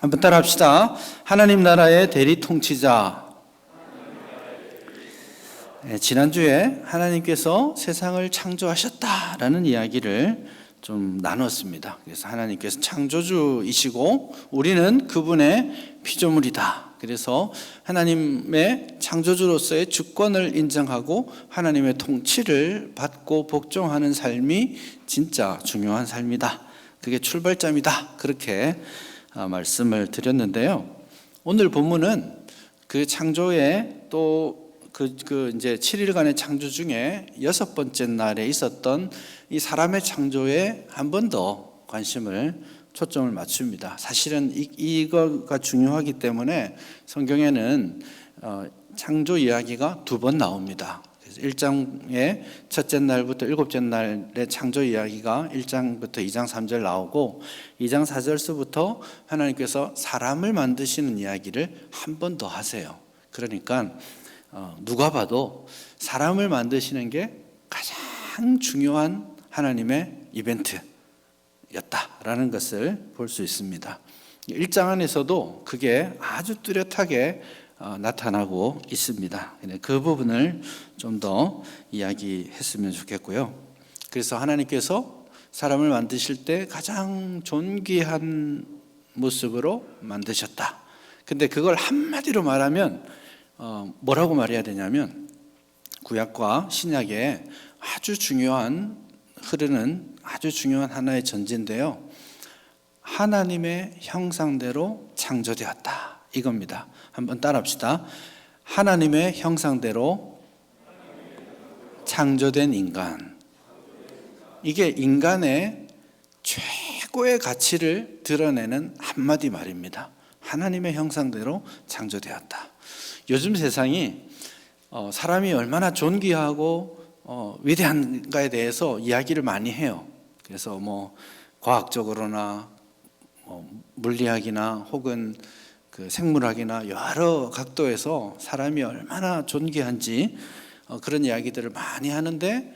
한번 따라합시다. 하나님 나라의 대리 통치자. 지난주에 하나님께서 세상을 창조하셨다라는 이야기를 좀 나눴습니다. 그래서 하나님께서 창조주이시고 우리는 그분의 피조물이다. 그래서 하나님의 창조주로서의 주권을 인정하고 하나님의 통치를 받고 복종하는 삶이 진짜 중요한 삶이다. 그게 출발점이다. 그렇게 말씀을 드렸는데요. 오늘 본문은 그 창조의 또 이제 7일간의 창조 중에 6번째 날에 있었던 이 사람의 창조에 한 번 더 관심을 초점을 맞춥니다. 사실은 이거가 중요하기 때문에 성경에는 창조 이야기가 2번 나옵니다. 그래서 1장의 첫째 날부터 7째 날의 창조 이야기가 1장부터 2장 3절 나오고 2장 4절서부터 하나님께서 사람을 만드시는 이야기를 한 번 더 하세요. 그러니까 누가 봐도 사람을 만드시는 게 가장 중요한 하나님의 이벤트였다라는 것을 볼 수 있습니다. 1장 안에서도 그게 아주 뚜렷하게 나타나고 있습니다. 그 부분을 좀 더 이야기했으면 좋겠고요. 그래서 하나님께서 사람을 만드실 때 가장 존귀한 모습으로 만드셨다. 근데 그걸 한마디로 말하면 뭐라고 말해야 되냐면 구약과 신약에 아주 중요한 흐르는 아주 중요한 하나의 전제인데요. 하나님의 형상대로 창조되었다. 이겁니다. 한번 따라합시다. 하나님의 형상대로 창조된 인간. 이게 인간의 최고의 가치를 드러내는 한마디 말입니다. 하나님의 형상대로 창조되었다. 요즘 세상이 사람이 얼마나 존귀하고 위대한가에 대해서 이야기를 많이 해요. 그래서 과학적으로나 물리학이나 혹은 그 생물학이나 여러 각도에서 사람이 얼마나 존귀한지 그런 이야기들을 많이 하는데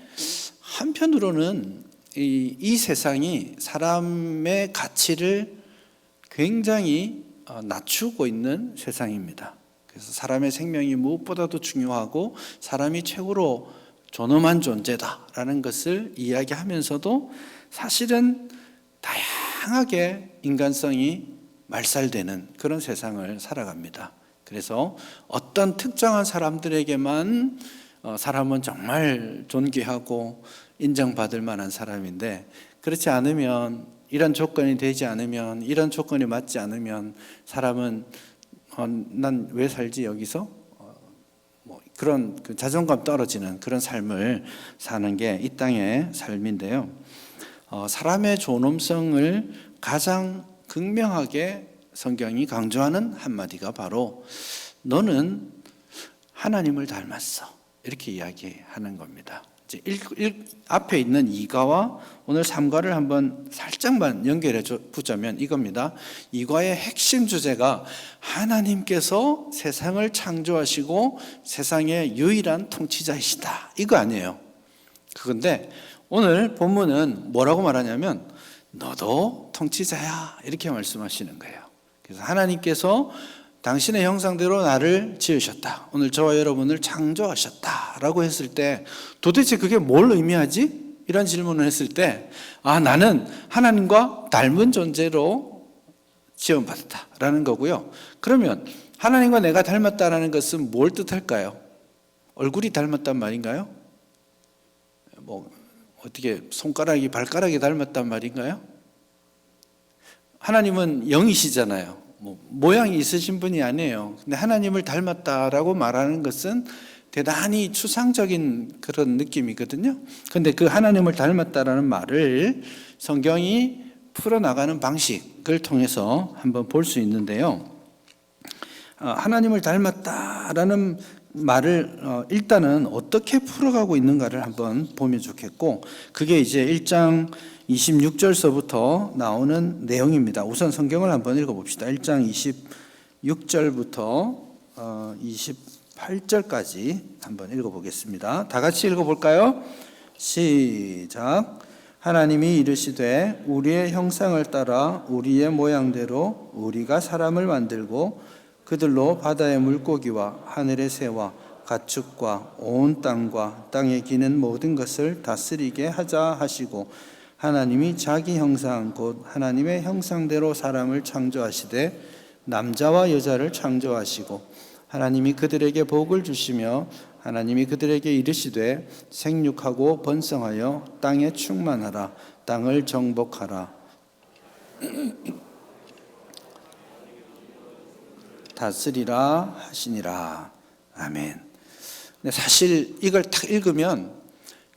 한편으로는 이 세상이 사람의 가치를 굉장히 낮추고 있는 세상입니다. 그래서 사람의 생명이 무엇보다도 중요하고 사람이 최고로 존엄한 존재다라는 것을 이야기하면서도 사실은 다양하게 인간성이 말살되는 그런 세상을 살아갑니다. 그래서 어떤 특정한 사람들에게만 사람은 정말 존귀하고 인정받을 만한 사람인데 그렇지 않으면 이런 조건이 되지 않으면 이런 조건이 맞지 않으면 사람은 난 왜 살지 여기서? 그런 자존감 떨어지는 그런 삶을 사는 게 이 땅의 삶인데요. 사람의 존엄성을 가장 극명하게 성경이 강조하는 한마디가 바로 너는 하나님을 닮았어. 이렇게 이야기하는 겁니다. 이제 앞에 있는 2과와 오늘 3과를 한번 살짝만 연결해 보자면 이겁니다. 2과의 핵심 주제가 하나님께서 세상을 창조하시고 세상의 유일한 통치자이시다. 이거 아니에요. 그건데 오늘 본문은 뭐라고 말하냐면 너도 통치자야. 이렇게 말씀하시는 거예요. 그래서 하나님께서 당신의 형상대로 나를 지으셨다. 오늘 저와 여러분을 창조하셨다라고 했을 때 도대체 그게 뭘 의미하지? 이런 질문을 했을 때 나는 하나님과 닮은 존재로 지원받았다라는 거고요. 그러면 하나님과 내가 닮았다라는 것은 뭘 뜻할까요? 얼굴이 닮았단 말인가요? 어떻게 손가락이 발가락이 닮았단 말인가요? 하나님은 영이시잖아요. 모양이 있으신 분이 아니에요. 근데 하나님을 닮았다라고 말하는 것은 대단히 추상적인 그런 느낌이거든요. 근데 그 하나님을 닮았다라는 말을 성경이 풀어나가는 방식을 통해서 한번 볼 수 있는데요. 하나님을 닮았다라는 말을 일단은 어떻게 풀어가고 있는가를 한번 보면 좋겠고 그게 이제 1장 26절서부터 나오는 내용입니다. 우선 성경을 한번 읽어봅시다. 1장 26절부터 28절까지 한번 읽어보겠습니다. 다 같이 읽어볼까요? 시작. 하나님이 이르시되 우리의 형상을 따라 우리의 모양대로 우리가 사람을 만들고 그들로 바다의 물고기와 하늘의 새와 가축과 온 땅과 땅에 기는 모든 것을 다스리게 하자 하시고 하나님이 자기 형상 곧 하나님의 형상대로 사람을 창조하시되 남자와 여자를 창조하시고 하나님이 그들에게 복을 주시며 하나님이 그들에게 이르시되 생육하고 번성하여 땅에 충만하라 땅을 정복하라 다스리라 하시니라. 아멘. 근데 사실 이걸 딱 읽으면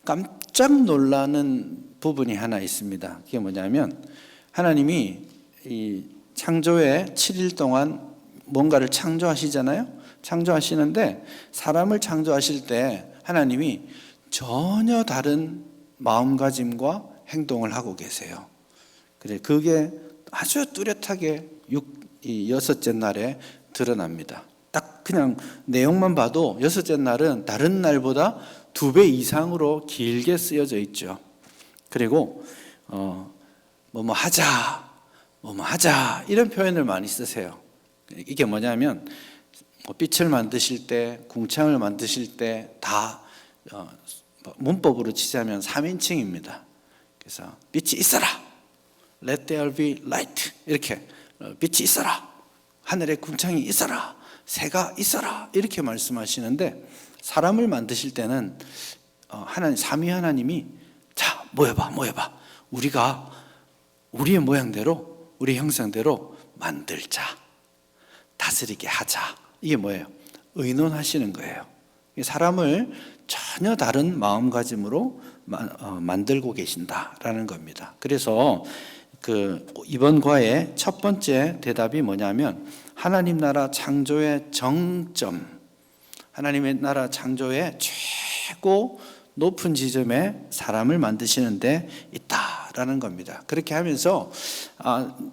깜짝 놀라는 부분이 하나 있습니다. 그게 뭐냐면 하나님이 이 창조의 7일 동안 뭔가를 창조하시잖아요. 창조하시는데 사람을 창조하실 때 하나님이 전혀 다른 마음가짐과 행동을 하고 계세요. 그래 그게 아주 뚜렷하게 이 여섯째 날에 드러납니다. 딱 그냥 내용만 봐도 여섯째 날은 다른 날보다 2배 이상으로 길게 쓰여져 있죠. 그리고 뭐뭐 하자, 뭐뭐 하자 이런 표현을 많이 쓰세요. 이게 뭐냐면 빛을 만드실 때, 궁창을 만드실 때 다 문법으로 치자면 3인칭입니다. 그래서 빛이 있어라, Let there be light 이렇게 빛이 있어라, 하늘에 궁창이 있어라, 새가 있어라 이렇게 말씀하시는데 사람을 만드실 때는 하나님 삼위 하나님이 자 모여봐 우리가 우리의 모양대로 우리 형상대로 만들자 다스리게 하자 이게 뭐예요? 의논하시는 거예요. 사람을 전혀 다른 마음가짐으로 만들고 계신다라는 겁니다. 그래서 이번 과의 첫 번째 대답이 뭐냐면 하나님 나라 창조의 정점, 하나님의 나라 창조의 최고 높은 지점에 사람을 만드시는데 있다라는 겁니다. 그렇게 하면서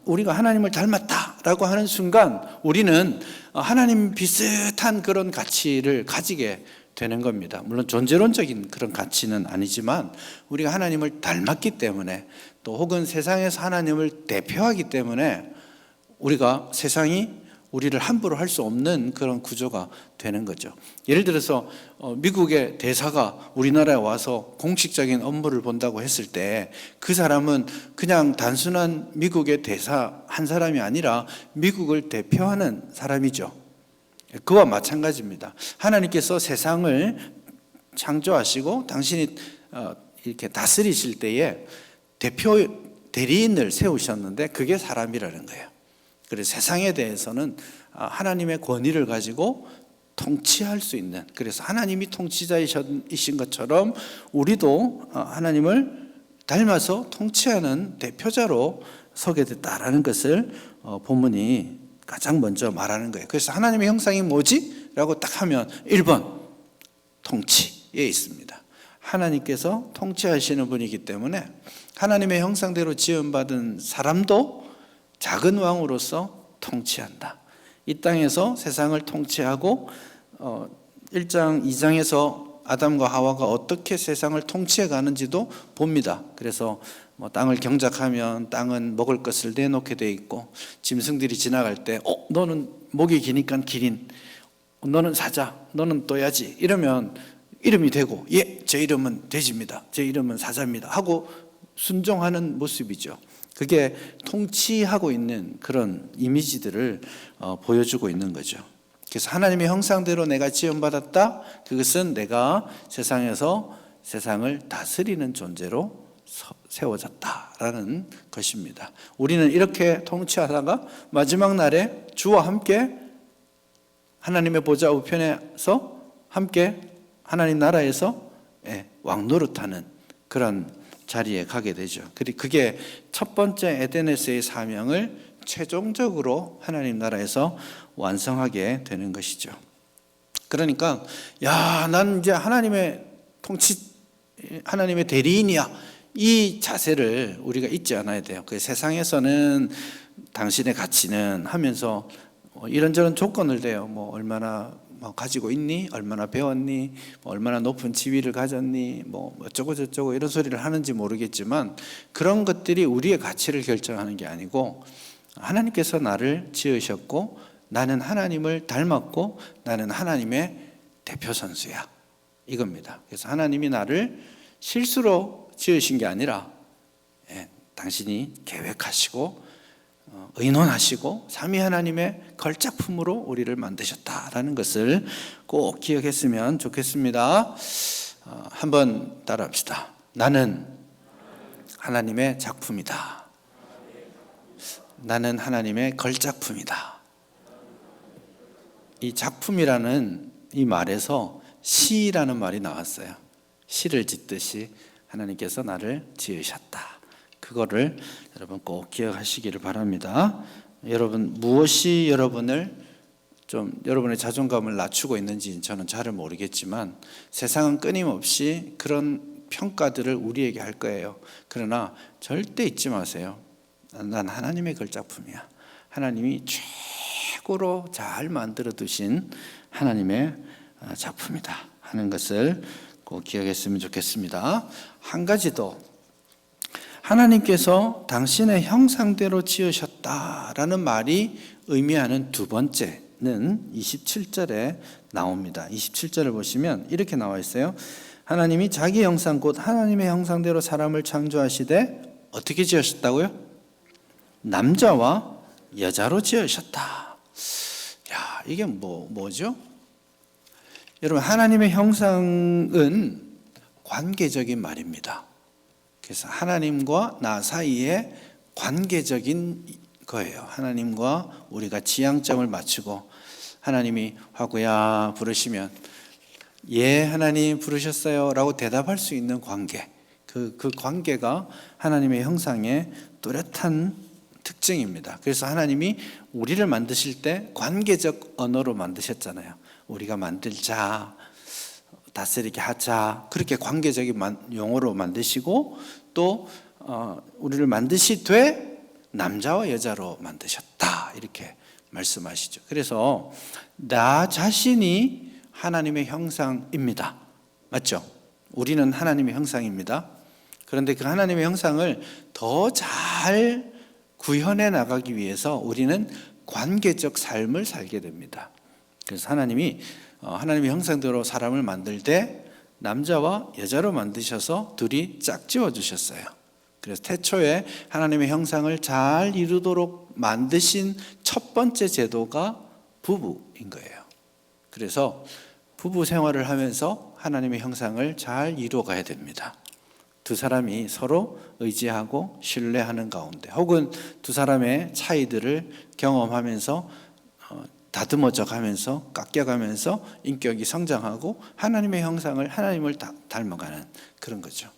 우리가 하나님을 닮았다라고 하는 순간 우리는 하나님 비슷한 그런 가치를 가지게 되는 겁니다. 물론 존재론적인 그런 가치는 아니지만 우리가 하나님을 닮았기 때문에 또 혹은 세상에서 하나님을 대표하기 때문에 우리가 세상이 우리를 함부로 할 수 없는 그런 구조가 되는 거죠. 예를 들어서 미국의 대사가 우리나라에 와서 공식적인 업무를 본다고 했을 때 그 사람은 그냥 단순한 미국의 대사 한 사람이 아니라 미국을 대표하는 사람이죠. 그와 마찬가지입니다. 하나님께서 세상을 창조하시고 당신이 이렇게 다스리실 때에 대리인을 세우셨는데 그게 사람이라는 거예요. 그래서 세상에 대해서는 하나님의 권위를 가지고 통치할 수 있는, 그래서 하나님이 통치자이신 것처럼 우리도 하나님을 닮아서 통치하는 대표자로 서게 됐다라는 것을 본문이 가장 먼저 말하는 거예요. 그래서 하나님의 형상이 뭐지? 라고 딱 하면 1번 통치에 있습니다. 하나님께서 통치하시는 분이기 때문에 하나님의 형상대로 지음받은 사람도 작은 왕으로서 통치한다. 이 땅에서 세상을 통치하고 1장 2장에서 아담과 하와가 어떻게 세상을 통치해 가는지도 봅니다. 그래서 땅을 경작하면 땅은 먹을 것을 내놓게 돼 있고 짐승들이 지나갈 때 너는 목이 기니까 기린, 너는 사자, 너는 또야지 이러면 이름이 되고 제 이름은 돼지입니다, 제 이름은 사자입니다 하고 순종하는 모습이죠. 그게 통치하고 있는 그런 이미지들을 보여주고 있는 거죠. 그래서 하나님의 형상대로 내가 지음받았다, 그것은 내가 세상에서 세상을 다스리는 존재로 세워졌다라는 것입니다. 우리는 이렇게 통치하다가 마지막 날에 주와 함께 하나님의 보좌 우편에서 함께 하나님 나라에서 왕노릇하는 그런 자리에 가게 되죠. 그게 첫 번째 에덴에서의 사명을 최종적으로 하나님 나라에서 완성하게 되는 것이죠. 그러니까 난 이제 하나님의 하나님의 대리인이야, 이 자세를 우리가 잊지 않아야 돼요. 세상에서는 당신의 가치는 하면서 이런저런 조건을 대요. 얼마나 뭐 가지고 있니? 얼마나 배웠니? 뭐 얼마나 높은 지위를 가졌니? 뭐 어쩌고 저쩌고 이런 소리를 하는지 모르겠지만 그런 것들이 우리의 가치를 결정하는 게 아니고 하나님께서 나를 지으셨고 나는 하나님을 닮았고 나는 하나님의 대표 선수야. 이겁니다. 그래서 하나님이 나를 실수로 지으신 게 아니라 당신이 계획하시고 의논하시고 삼위 하나님의 걸작품으로 우리를 만드셨다라는 것을 꼭 기억했으면 좋겠습니다. 한번 따라합시다. 나는 하나님의 작품이다. 나는 하나님의 걸작품이다. 이 작품이라는 이 말에서 시라는 말이 나왔어요. 시를 짓듯이 하나님께서 나를 지으셨다. 그거를 여러분 꼭 기억하시기를 바랍니다. 여러분 무엇이 여러분의 자존감을 낮추고 있는지 저는 잘 모르겠지만 세상은 끊임없이 그런 평가들을 우리에게 할 거예요. 그러나 절대 잊지 마세요. 난 하나님의 걸작품이야. 하나님이 최고로 잘 만들어 두신 하나님의 작품이다 하는 것을 꼭 기억했으면 좋겠습니다. 한 가지 더, 하나님께서 당신의 형상대로 지으셨다라는 말이 의미하는 두 번째는 27절에 나옵니다. 27절을 보시면 이렇게 나와 있어요. 하나님이 자기 형상 곧 하나님의 형상대로 사람을 창조하시되 어떻게 지으셨다고요? 남자와 여자로 지으셨다. 야, 이게 뭐죠? 여러분, 하나님의 형상은 관계적인 말입니다. 그래서 하나님과 나 사이에 관계적인 거예요. 하나님과 우리가 지향점을 맞추고 하나님이 화구야 부르시면 예 하나님 부르셨어요 라고 대답할 수 있는 관계, 그 관계가 하나님의 형상의 뚜렷한 특징입니다. 그래서 하나님이 우리를 만드실 때 관계적 언어로 만드셨잖아요. 우리가 만들자, 다스리게 하자, 그렇게 관계적인 용어로 만드시고 또 우리를 만드시되 남자와 여자로 만드셨다 이렇게 말씀하시죠. 그래서 나 자신이 하나님의 형상입니다. 맞죠? 우리는 하나님의 형상입니다. 그런데 그 하나님의 형상을 더 잘 구현해 나가기 위해서 우리는 관계적 삶을 살게 됩니다. 그래서 하나님이 하나님의 형상대로 사람을 만들 때 남자와 여자로 만드셔서 둘이 짝지어 주셨어요. 그래서 태초에 하나님의 형상을 잘 이루도록 만드신 첫 번째 제도가 부부인 거예요. 그래서 부부 생활을 하면서 하나님의 형상을 잘 이루어 가야 됩니다. 두 사람이 서로 의지하고 신뢰하는 가운데 혹은 두 사람의 차이들을 경험하면서 다듬어져 가면서 깎여가면서 인격이 성장하고 하나님의 형상을 하나님을 닮아가는 그런 거죠.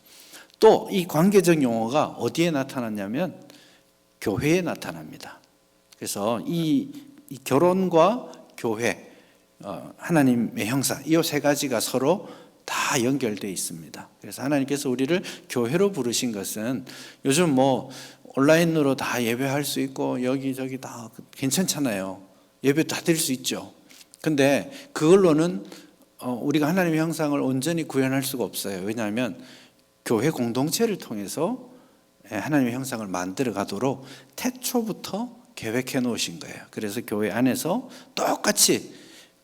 또 이 관계적 용어가 어디에 나타났냐면 교회에 나타납니다. 그래서 이 결혼과 교회, 하나님의 형상 이 세 가지가 서로 다 연결되어 있습니다. 그래서 하나님께서 우리를 교회로 부르신 것은 요즘 온라인으로 다 예배할 수 있고 여기저기 다 괜찮잖아요. 예배 다 드릴 수 있죠. 근데 그걸로는 우리가 하나님의 형상을 온전히 구현할 수가 없어요. 왜냐하면 교회 공동체를 통해서 하나님의 형상을 만들어 가도록 태초부터 계획해 놓으신 거예요. 그래서 교회 안에서 똑같이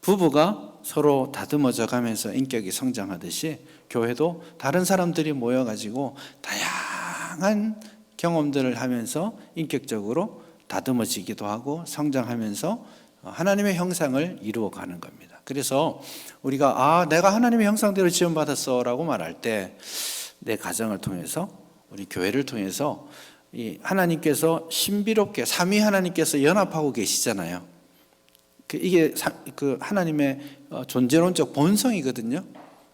부부가 서로 다듬어져 가면서 인격이 성장하듯이 교회도 다른 사람들이 모여가지고 다양한 경험들을 하면서 인격적으로 다듬어지기도 하고 성장하면서 하나님의 형상을 이루어가는 겁니다. 그래서 우리가 내가 하나님의 형상대로 지음받았어 라고 말할 때 내 가정을 통해서 우리 교회를 통해서 이 하나님께서 신비롭게 삼위 하나님께서 연합하고 계시잖아요. 이게 그 하나님의 존재론적 본성이거든요.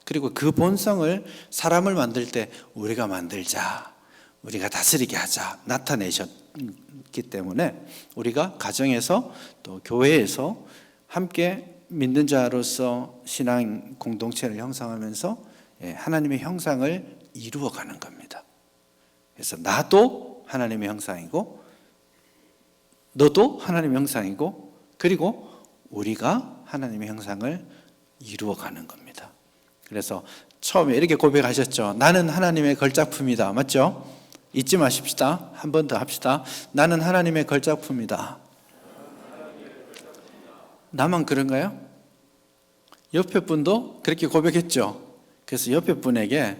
그리고 그 본성을 사람을 만들 때 우리가 만들자, 우리가 다스리게 하자 나타내셨기 때문에 우리가 가정에서 또 교회에서 함께 믿는 자로서 신앙 공동체를 형성하면서 하나님의 형상을 이루어가는 겁니다. 그래서 나도 하나님의 형상이고 너도 하나님의 형상이고 그리고 우리가 하나님의 형상을 이루어가는 겁니다. 그래서 처음에 이렇게 고백하셨죠. 나는 하나님의 걸작품이다. 맞죠? 잊지 마십시다. 한 번 더 합시다. 나는 하나님의 걸작품이다. 나만 그런가요? 옆에 분도 그렇게 고백했죠. 그래서 옆에 분에게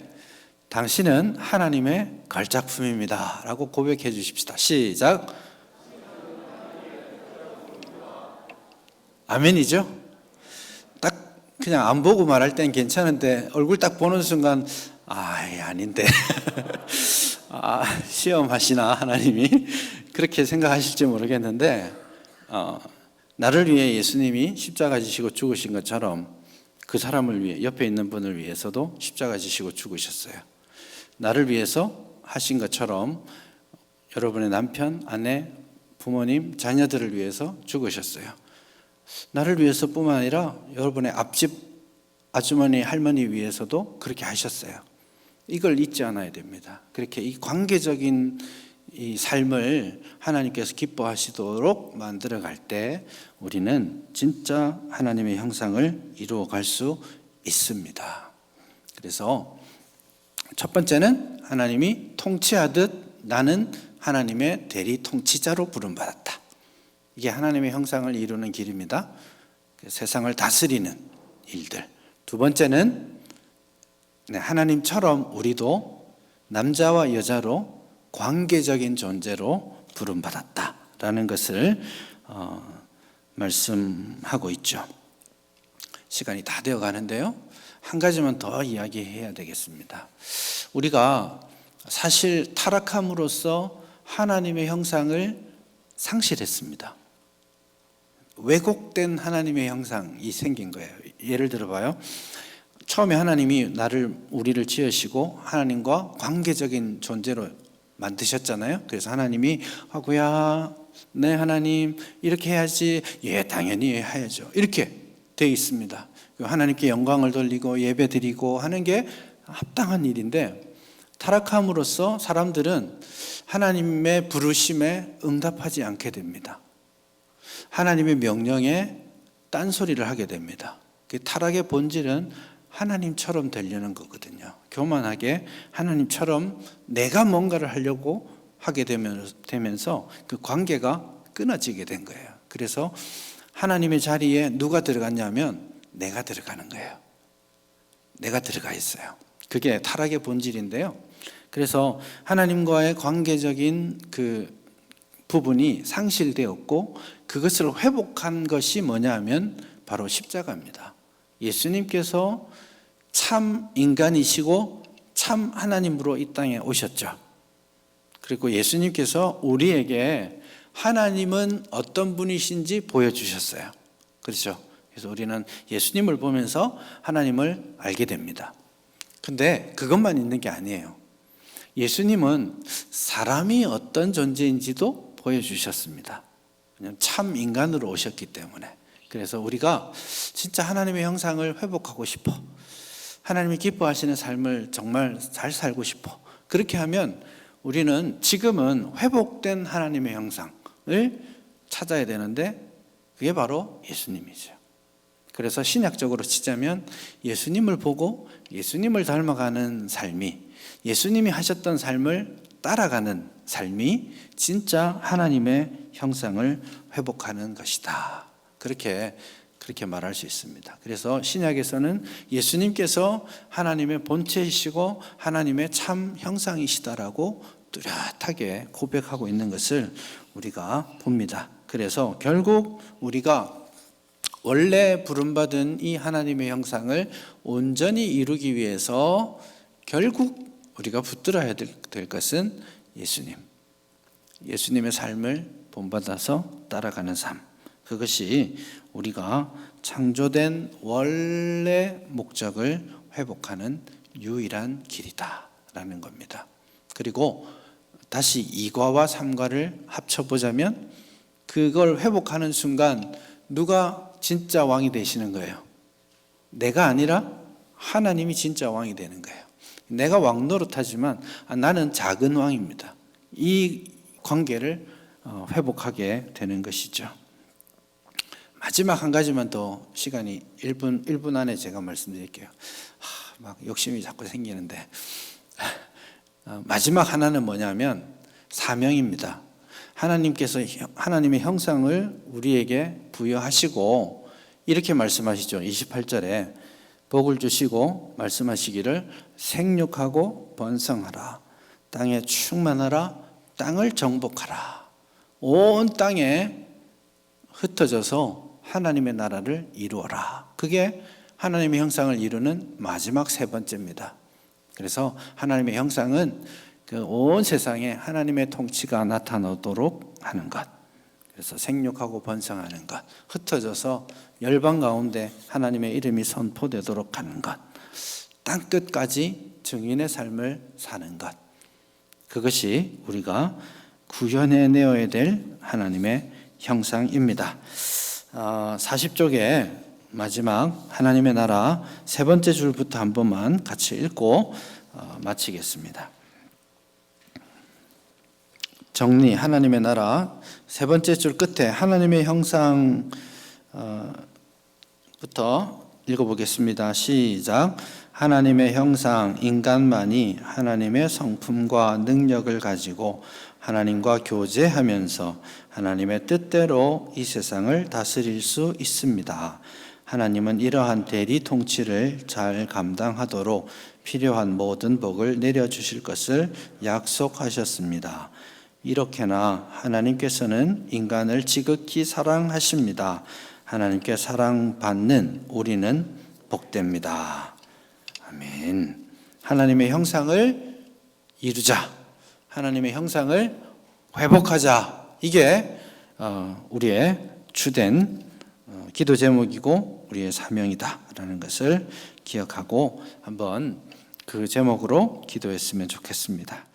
당신은 하나님의 걸작품입니다 라고 고백해 주십시다. 시작. 아멘이죠? 딱 그냥 안 보고 말할 땐 괜찮은데 얼굴 딱 보는 순간 아닌데 시험하시나 하나님이 그렇게 생각하실지 모르겠는데 나를 위해 예수님이 십자가 지시고 죽으신 것처럼 그 사람을 위해 옆에 있는 분을 위해서도 십자가 지시고 죽으셨어요. 나를 위해서 하신 것처럼 여러분의 남편, 아내, 부모님, 자녀들을 위해서 죽으셨어요. 나를 위해서뿐만 아니라 여러분의 앞집 아주머니, 할머니 위해서도 그렇게 하셨어요. 이걸 잊지 않아야 됩니다. 그렇게 이 관계적인 이 삶을 하나님께서 기뻐하시도록 만들어갈 때 우리는 진짜 하나님의 형상을 이루어갈 수 있습니다. 그래서 첫 번째는 하나님이 통치하듯 나는 하나님의 대리 통치자로 부름받았다. 이게 하나님의 형상을 이루는 길입니다. 세상을 다스리는 일들. 두 번째는 하나님처럼 우리도 남자와 여자로 관계적인 존재로 부름받았다라는 것을 말씀하고 있죠. 시간이 다 되어 가는데요. 한 가지만 더 이야기해야 되겠습니다. 우리가 사실 타락함으로써 하나님의 형상을 상실했습니다. 왜곡된 하나님의 형상이 생긴 거예요. 예를 들어봐요. 처음에 하나님이 우리를 지으시고 하나님과 관계적인 존재로 만드셨잖아요. 그래서 하나님이 하고야 네 하나님 이렇게 해야지. 예 당연히 해야죠. 이렇게 되어 있습니다. 하나님께 영광을 돌리고 예배 드리고 하는 게 합당한 일인데 타락함으로써 사람들은 하나님의 부르심에 응답하지 않게 됩니다. 하나님의 명령에 딴소리를 하게 됩니다. 그 타락의 본질은 하나님처럼 되려는 거거든요. 교만하게 하나님처럼 내가 뭔가를 하려고 하게 되면서 그 관계가 끊어지게 된 거예요. 그래서 하나님의 자리에 누가 들어갔냐면 내가 들어가는 거예요. 내가 들어가 있어요. 그게 타락의 본질인데요. 그래서 하나님과의 관계적인 그 부분이 상실되었고 그것을 회복한 것이 뭐냐면 바로 십자가입니다. 예수님께서 참 인간이시고 참 하나님으로 이 땅에 오셨죠. 그리고 예수님께서 우리에게 하나님은 어떤 분이신지 보여주셨어요. 그렇죠? 그래서 우리는 예수님을 보면서 하나님을 알게 됩니다. 근데 그것만 있는 게 아니에요. 예수님은 사람이 어떤 존재인지도 보여주셨습니다. 왜냐하면 참 인간으로 오셨기 때문에. 그래서 우리가 진짜 하나님의 형상을 회복하고 싶어. 하나님이 기뻐하시는 삶을 정말 잘 살고 싶어. 그렇게 하면 우리는 지금은 회복된 하나님의 형상을 찾아야 되는데 그게 바로 예수님이죠. 그래서 신약적으로 치자면 예수님을 보고 예수님을 닮아가는 삶이, 예수님이 하셨던 삶을 따라가는 삶이 진짜 하나님의 형상을 회복하는 것이다. 그렇게 말할 수 있습니다. 그래서 신약에서는 예수님께서 하나님의 본체이시고 하나님의 참 형상이시다라고 뚜렷하게 고백하고 있는 것을 우리가 봅니다. 그래서 결국 우리가 원래 부름받은 이 하나님의 형상을 온전히 이루기 위해서 결국 우리가 붙들어야 될 것은 예수님의 삶을 본받아서 따라가는 삶. 그것이 우리가 창조된 원래 목적을 회복하는 유일한 길이다라는 겁니다. 그리고 다시 2과와 3과를 합쳐보자면 그걸 회복하는 순간 누가 진짜 왕이 되시는 거예요? 내가 아니라 하나님이 진짜 왕이 되는 거예요. 내가 왕 노릇하지만 나는 작은 왕입니다. 이 관계를 회복하게 되는 것이죠. 마지막 한 가지만 더 시간이 1분 안에 제가 말씀드릴게요. 막 욕심이 자꾸 생기는데 마지막 하나는 뭐냐면 사명입니다. 하나님께서 하나님의 형상을 우리에게 부여하시고 이렇게 말씀하시죠. 28절에 복을 주시고 말씀하시기를 생육하고 번성하라, 땅에 충만하라, 땅을 정복하라. 온 땅에 흩어져서 하나님의 나라를 이루어라. 그게 하나님의 형상을 이루는 마지막 세 번째입니다. 그래서 하나님의 형상은 그 온 세상에 하나님의 통치가 나타나도록 하는 것. 그래서 생육하고 번성하는 것, 흩어져서 열방 가운데 하나님의 이름이 선포되도록 하는 것, 땅 끝까지 증인의 삶을 사는 것. 그것이 우리가 구현해내어야 될 하나님의 형상입니다. 40쪽에 마지막 하나님의 나라 세 번째 줄부터 한 번만 같이 읽고 마치겠습니다. 정리, 하나님의 나라 세 번째 줄 끝에 하나님의 형상부터 읽어보겠습니다. 시작. 하나님의 형상, 인간만이 하나님의 성품과 능력을 가지고 하나님과 교제하면서 하나님의 뜻대로 이 세상을 다스릴 수 있습니다. 하나님은 이러한 대리 통치를 잘 감당하도록 필요한 모든 복을 내려주실 것을 약속하셨습니다. 이렇게나 하나님께서는 인간을 지극히 사랑하십니다. 하나님께 사랑받는 우리는 복됩니다. 아멘. 하나님의 형상을 이루자. 하나님의 형상을 회복하자. 이게 우리의 주된 기도 제목이고 우리의 사명이다라는 것을 기억하고 한번 그 제목으로 기도했으면 좋겠습니다.